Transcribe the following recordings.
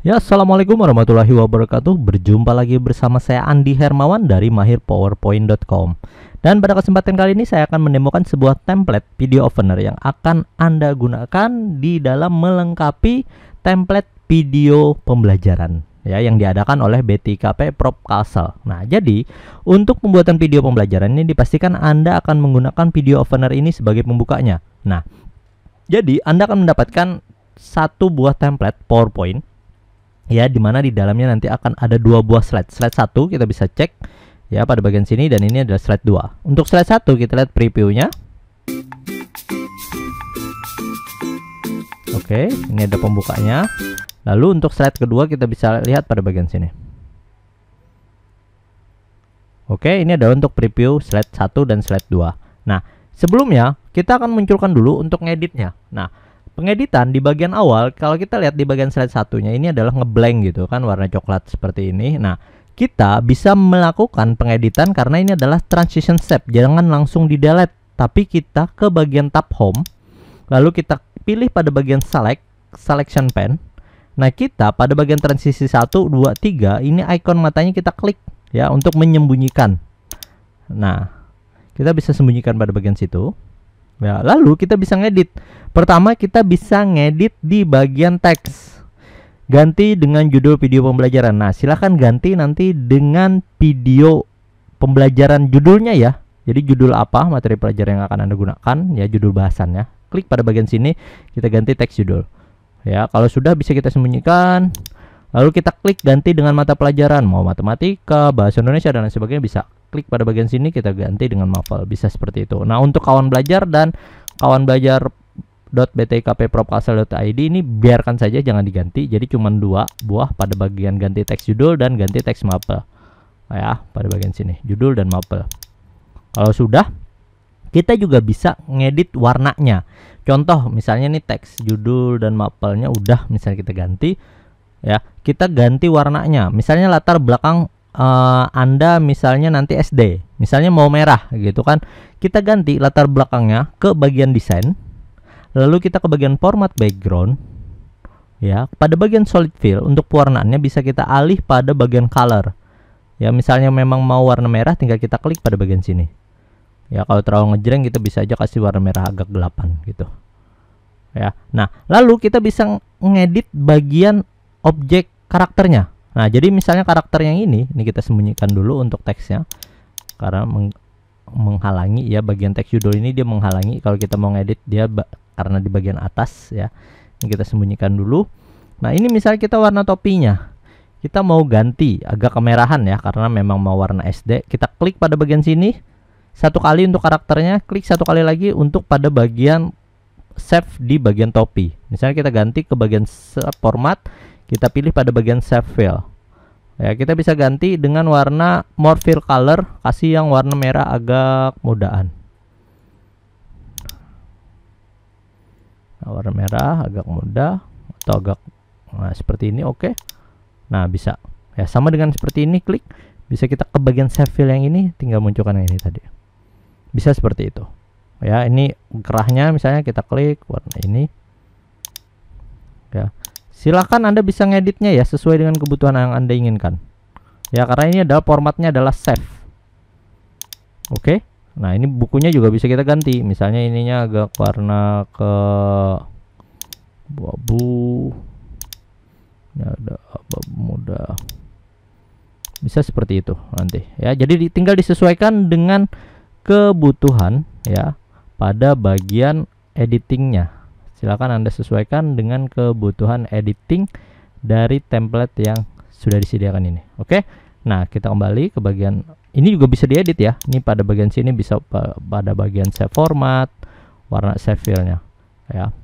Ya, assalamualaikum warahmatullahi wabarakatuh. Berjumpa lagi bersama saya Andi Hermawan dari mahirpowerpoint.com. Dan pada kesempatan kali ini saya akan menemukan sebuah template video opener yang akan Anda gunakan di dalam melengkapi template video pembelajaran ya yang diadakan oleh BTIKP Prop Kalsel. Nah, jadi untuk pembuatan video pembelajaran ini dipastikan Anda akan menggunakan video opener ini sebagai pembukanya. Nah, jadi Anda akan mendapatkan satu buah template PowerPoint ya, dimana di dalamnya nanti akan ada dua buah slide. Slide 1 kita bisa cek ya pada bagian sini, dan ini adalah slide 2. Untuk slide 1 kita lihat previewnya. Oke, ini ada pembukanya. Lalu untuk slide kedua kita bisa lihat pada bagian sini. Oke, ini adalah untuk preview slide 1 dan slide 2. Nah, sebelumnya kita akan munculkan dulu untuk ngeditnya. Nah, pengeditan di bagian awal, kalau kita lihat di bagian slide satunya ini adalah ngeblank gitu kan, warna coklat seperti ini. Nah, kita bisa melakukan pengeditan karena ini adalah transition step, jangan langsung di delete, tapi kita ke bagian tab home, lalu kita pilih pada bagian selection pen. Nah, kita pada bagian transisi 1, 2, 3 ini icon matanya kita klik ya untuk menyembunyikan. Nah, kita bisa sembunyikan pada bagian situ. Ya, lalu kita bisa ngedit. Pertama kita bisa ngedit di bagian teks. Ganti dengan judul video pembelajaran. Nah, silahkan ganti nanti dengan video pembelajaran judulnya ya. Jadi judul apa materi pelajaran yang akan Anda gunakan ya, judul bahasannya. Klik pada bagian sini, kita ganti teks judul. Ya, kalau sudah bisa kita sembunyikan. Lalu kita klik ganti dengan mata pelajaran, mau matematika, bahasa Indonesia dan lain sebagainya bisa. Klik pada bagian sini kita ganti dengan MAFL, bisa seperti itu. Nah, untuk kawan belajar dan kawan belajar.btikppropkalsel.id ini biarkan saja, jangan diganti. Jadi cuma dua buah pada bagian ganti teks judul dan ganti teks MAFL. Ya, pada bagian sini, judul dan MAFL. Kalau sudah, kita juga bisa ngedit warnanya. Contoh misalnya nih teks judul dan MAFL-nya udah misalnya kita ganti ya, kita ganti warnanya. Misalnya latar belakang Anda misalnya nanti SD, misalnya mau merah gitu kan, kita ganti latar belakangnya ke bagian desain, lalu kita ke bagian format background ya, pada bagian solid fill untuk pewarnaannya bisa kita alih pada bagian color ya. Misalnya memang mau warna merah, tinggal kita klik pada bagian sini ya. Kalau terlalu ngejreng kita bisa aja kasih warna merah agak gelapan gitu ya. Nah, lalu kita bisa ngedit bagian objek karakternya. Nah, jadi misalnya karakter yang ini kita sembunyikan dulu untuk teksnya karena menghalangi ya, bagian teks judul ini dia menghalangi kalau kita mau ngedit dia karena di bagian atas ya. Ini kita sembunyikan dulu. Nah, ini misalnya kita warna topinya kita mau ganti agak kemerahan ya karena memang mau warna SD. Kita klik pada bagian sini satu kali untuk karakternya, klik satu kali lagi untuk pada bagian save di bagian topi. Misalnya kita ganti ke bagian format, kita pilih pada bagian save fill ya, kita bisa ganti dengan warna more fill color, kasih yang warna merah agak mudaan. Nah, warna merah agak muda atau agak seperti ini. Oke. Nah, bisa ya, sama dengan seperti ini, klik bisa kita ke bagian save fill yang ini, tinggal munculkan yang ini tadi, bisa seperti itu ya. Ini kerahnya misalnya kita klik warna ini ya. Silahkan Anda bisa ngeditnya ya sesuai dengan kebutuhan yang Anda inginkan ya, karena ini adalah formatnya adalah save. Oke. Nah, ini bukunya juga bisa kita ganti, misalnya ininya agak warna ke abu, ini ada abu muda, bisa seperti itu nanti ya. Jadi tinggal disesuaikan dengan kebutuhan ya pada bagian editingnya. Silakan Anda sesuaikan dengan kebutuhan editing dari template yang sudah disediakan ini. Oke. Nah, kita kembali ke bagian ini, juga bisa diedit ya. Ini pada bagian sini bisa pada bagian save format, warna save filenya ya.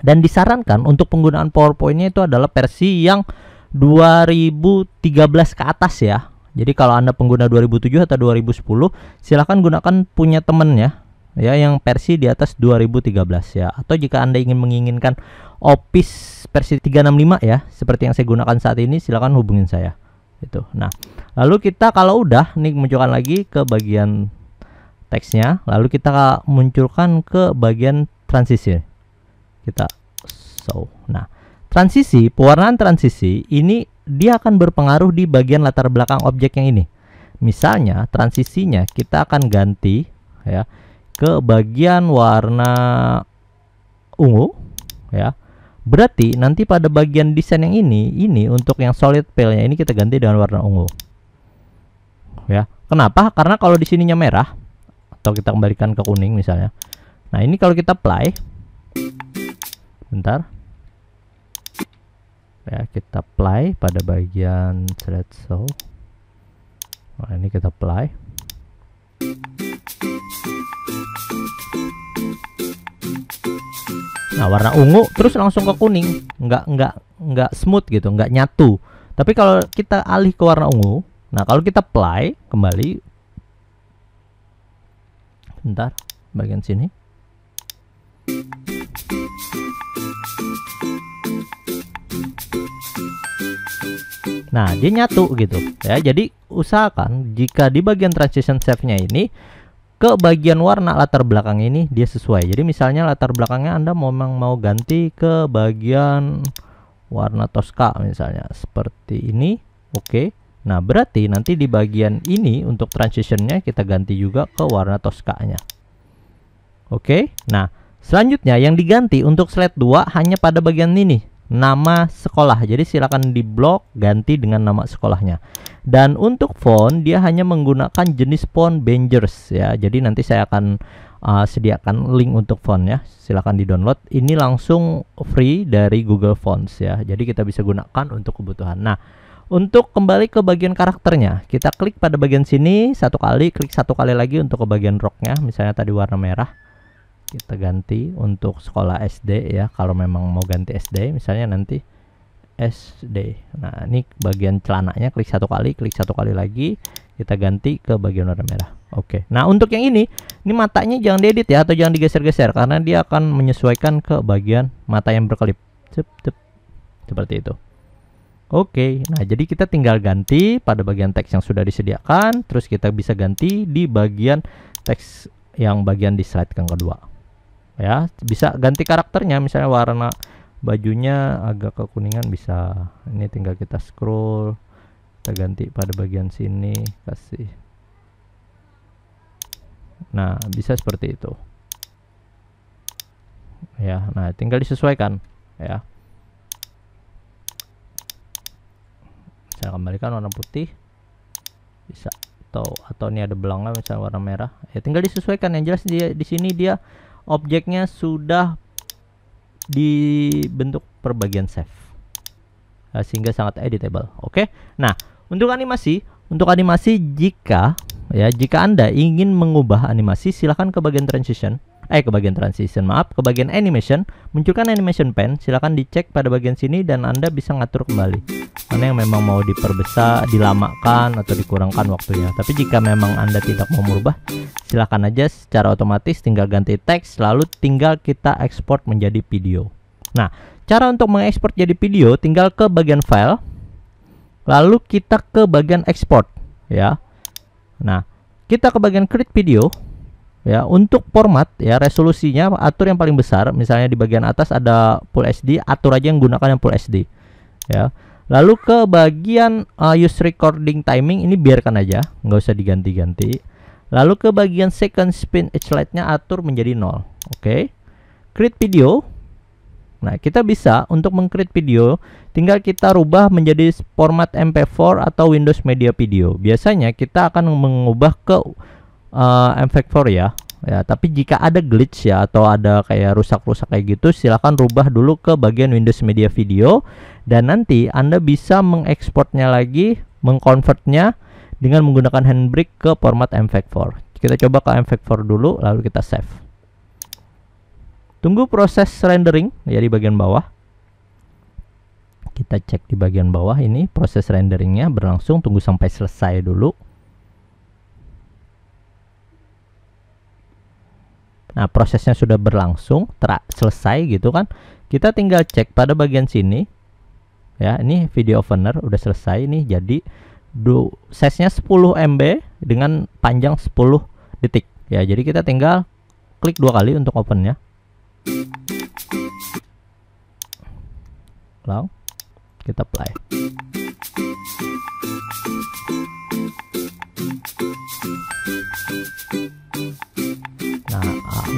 Dan disarankan untuk penggunaan PowerPoint-nya itu adalah versi yang 2013 ke atas ya. Jadi kalau Anda pengguna 2007 atau 2010, silahkan gunakan punya temen ya yang versi di atas 2013 ya. Atau jika Anda menginginkan Office versi 365 ya, seperti yang saya gunakan saat ini, silahkan hubungin saya itu. Nah, lalu kita kalau udah nih munculkan lagi ke bagian teksnya, lalu kita munculkan ke bagian transisi. Kita show. Nah, transisi, pewarnaan transisi ini dia akan berpengaruh di bagian latar belakang objek yang ini. Misalnya transisinya kita akan ganti ya ke bagian warna ungu ya. Berarti nanti pada bagian desain yang ini untuk yang solid fill-nya ini kita ganti dengan warna ungu. Ya. Kenapa? Karena kalau di sininya merah atau kita kembalikan ke kuning misalnya. Nah, ini kalau kita apply, bentar. Ya, kita apply pada bagian slideshow. Nah, ini kita apply. Nah, warna ungu terus langsung ke kuning, nggak smooth gitu, nggak nyatu. Tapi kalau kita alih ke warna ungu, nah kalau kita apply kembali, bentar, bagian sini. Nah, dia nyatu gitu ya. Jadi usahakan jika di bagian transition shape-nya ini ke bagian warna latar belakang ini dia sesuai. Jadi misalnya latar belakangnya Anda memang mau ganti ke bagian warna Tosca misalnya seperti ini. Oke. Nah, berarti nanti di bagian ini untuk transitionnya kita ganti juga ke warna Tosca-nya. Oke. Nah, selanjutnya yang diganti untuk slide 2 hanya pada bagian ini, nama sekolah. Jadi silakan di blok ganti dengan nama sekolahnya. Dan untuk font dia hanya menggunakan jenis font Behance ya. Jadi nanti saya akan sediakan link untuk font ya. Silakan di-download. Ini langsung free dari Google Fonts ya. Jadi kita bisa gunakan untuk kebutuhan. Nah, untuk kembali ke bagian karakternya, kita klik pada bagian sini satu kali, klik satu kali lagi untuk ke bagian roknya. Misalnya tadi warna merah. Kita ganti untuk sekolah SD ya, kalau memang mau ganti SD misalnya nanti SD. Nah, ini bagian celananya, klik satu kali lagi, kita ganti ke bagian warna merah. Oke. Nah, untuk yang ini matanya jangan diedit ya, atau jangan digeser-geser karena dia akan menyesuaikan ke bagian mata yang berkelip. Seperti itu. Oke. Nah, jadi kita tinggal ganti pada bagian teks yang sudah disediakan, terus kita bisa ganti di bagian teks yang bagian di slide yang kedua. Ya, bisa ganti karakternya, misalnya warna bajunya agak kekuningan bisa. Ini tinggal kita scroll, kita ganti pada bagian sini, kasih. Nah, bisa seperti itu. Ya, nah tinggal disesuaikan ya. Saya kembalikan warna putih. Bisa. Atau ini ada belangnya misalnya warna merah. Ya tinggal disesuaikan, yang jelas dia di sini dia objeknya sudah dibentuk per bagian save sehingga sangat editable. Oke. Nah, untuk animasi jika Anda ingin mengubah animasi, silahkan ke bagian transition, ke bagian animation, munculkan animation pen, silahkan dicek pada bagian sini dan Anda bisa ngatur kembali mana yang memang mau diperbesar, dilamakan atau dikurangkan waktunya. Tapi jika memang Anda tidak mau merubah, silahkan aja secara otomatis tinggal ganti teks, lalu tinggal kita ekspor menjadi video. Nah, cara untuk mengekspor jadi video tinggal ke bagian file, lalu kita ke bagian export ya. Nah, kita ke bagian create video ya. Untuk format ya, resolusinya atur yang paling besar. Misalnya di bagian atas ada Full HD, atur aja yang gunakan yang Full HD ya. Lalu ke bagian use recording timing, ini biarkan aja, nggak usah diganti-ganti. Lalu ke bagian second spin slide-nya atur menjadi 0. Oke. Create video. Nah, kita bisa untuk meng-create video tinggal kita rubah menjadi format MP4 atau Windows Media Video. Biasanya kita akan mengubah ke MP4 ya. Ya, tapi jika ada glitch ya atau ada kayak rusak-rusak kayak gitu, silahkan rubah dulu ke bagian Windows Media Video dan nanti Anda bisa mengekspornya lagi, mengkonvertnya dengan menggunakan handbrake ke format MP4. Kita coba ke MP4 dulu lalu kita save. Tunggu proses rendering ya di bagian bawah. Kita cek di bagian bawah ini proses renderingnya berlangsung, tunggu sampai selesai dulu. Nah, prosesnya sudah berlangsung, selesai gitu kan. Kita tinggal cek pada bagian sini. Ya, ini video opener udah selesai nih. Jadi size-nya 10 MB dengan panjang 10 detik. Ya, jadi kita tinggal klik 2 kali untuk open ya. ulang, kita play.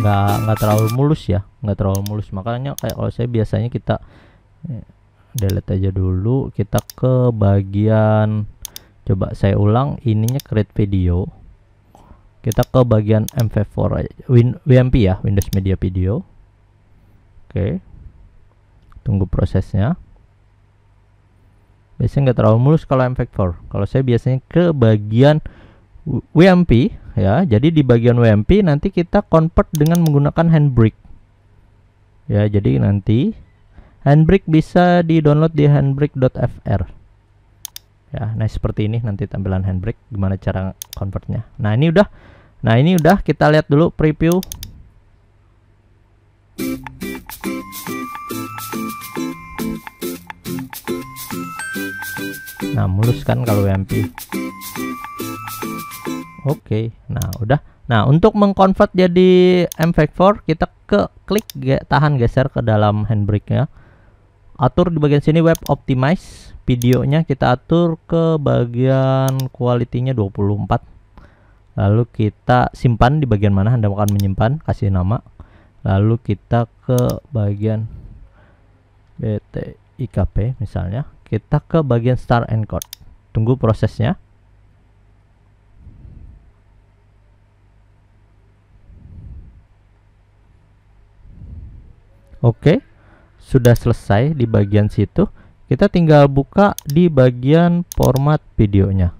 Nah, nggak terlalu mulus ya, nggak terlalu mulus. Makanya kayak kalau saya biasanya kita delete aja dulu, kita ke bagian, coba saya ulang, ininya create video, kita ke bagian MP4 WMP ya, Windows Media Video. Oke, tunggu prosesnya. Biasanya nggak terlalu mulus kalau MP4. Kalau saya biasanya ke bagian WMP ya, jadi di bagian WMP nanti kita convert dengan menggunakan Handbrake ya. Jadi nanti Handbrake bisa di download di handbrake.fr ya. Nah seperti ini nanti tampilan Handbrake, gimana cara convertnya. Nah ini udah, kita lihat dulu preview. Nah mulus kan kalau WMP. Oke, nah udah. Nah untuk mengkonvert jadi MP4 kita klik tahan geser ke dalam Handbrake ya. Atur di bagian sini web optimize, videonya kita atur ke bagian quality-nya 24. Lalu kita simpan di bagian mana Anda akan menyimpan, kasih nama. Lalu kita ke bagian BTIKP misalnya, kita ke bagian start encode. Tunggu prosesnya. Oke, sudah selesai di bagian situ. Kita tinggal buka di bagian format videonya.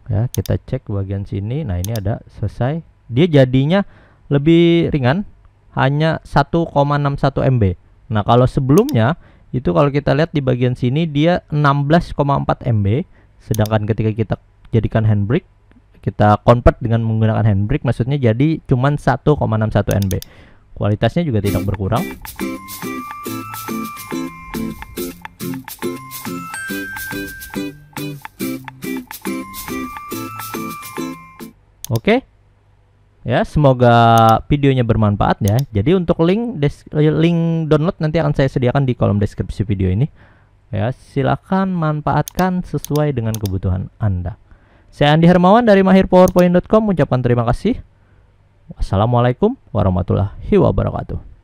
Ya, kita cek bagian sini. Nah, ini ada selesai. Dia jadinya lebih ringan, hanya 1,61 MB. Nah, kalau sebelumnya itu kalau kita lihat di bagian sini dia 16,4 MB. Sedangkan ketika kita jadikan Handbrake, kita convert dengan menggunakan Handbrake, maksudnya jadi cuman 1,61 MB. Kualitasnya juga tidak berkurang. Oke. Ya, semoga videonya bermanfaat ya. Jadi untuk link download nanti akan saya sediakan di kolom deskripsi video ini. Ya, silakan manfaatkan sesuai dengan kebutuhan Anda. Saya Andi Hermawan dari mahirpowerpoint.com mengucapkan terima kasih. Wassalamualaikum warahmatullahi wabarakatuh.